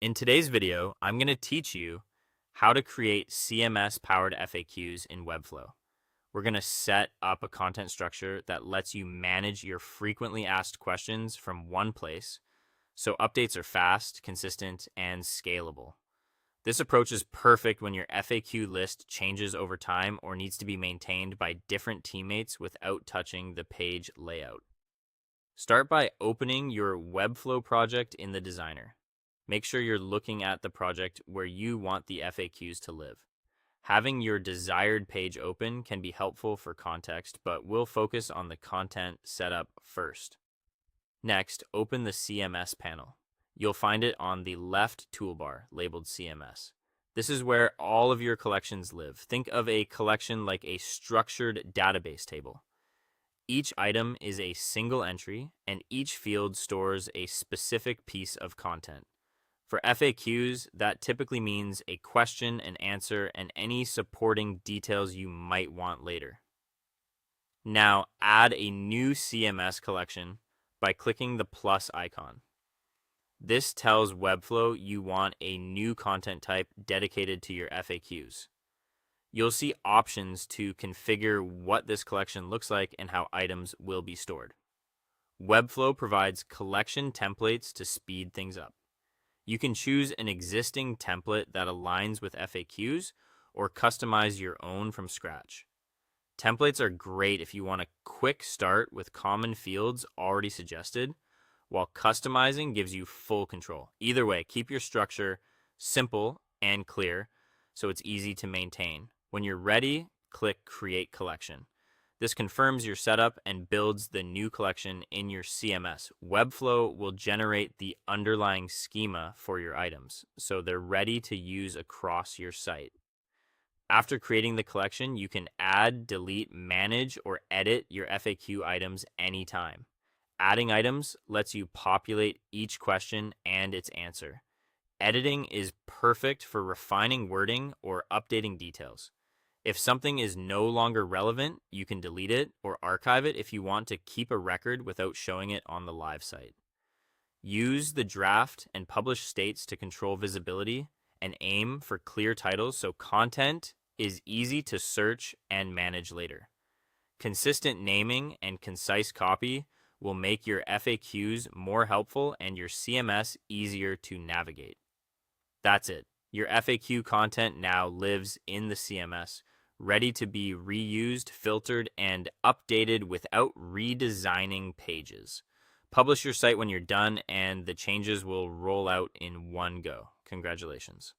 In today's video, I'm going to teach you how to create CMS-powered FAQs in Webflow. We're going to set up a content structure that lets you manage your frequently asked questions from one place, so updates are fast, consistent, and scalable. This approach is perfect when your FAQ list changes over time or needs to be maintained by different teammates without touching the page layout. Start by opening your Webflow project in the designer. Make sure you're looking at the project where you want the FAQs to live. Having your desired page open can be helpful for context, but we'll focus on the content setup first. Next, open the CMS panel. You'll find it on the left toolbar labeled CMS. This is where all of your collections live. Think of a collection like a structured database table. Each item is a single entry, and each field stores a specific piece of content. For FAQs, that typically means a question, an answer, and any supporting details you might want later. Now, add a new CMS collection by clicking the plus icon. This tells Webflow you want a new content type dedicated to your FAQs. You'll see options to configure what this collection looks like and how items will be stored. Webflow provides collection templates to speed things up. You can choose an existing template that aligns with FAQs or customize your own from scratch. Templates are great if you want a quick start with common fields already suggested, while customizing gives you full control. Either way, keep your structure simple and clear so it's easy to maintain. When you're ready, click Create Collection. This confirms your setup and builds the new collection in your CMS. Webflow will generate the underlying schema for your items, so they're ready to use across your site. After creating the collection, you can add, delete, manage, or edit your FAQ items anytime. Adding items lets you populate each question and its answer. Editing is perfect for refining wording or updating details. If something is no longer relevant, you can delete it or archive it if you want to keep a record without showing it on the live site. Use the draft and publish states to control visibility and aim for clear titles so content is easy to search and manage later. Consistent naming and concise copy will make your FAQs more helpful and your CMS easier to navigate. That's it. Your FAQ content now lives in the CMS, ready to be reused, filtered, and updated without redesigning pages. Publish your site when you're done, and the changes will roll out in one go. Congratulations.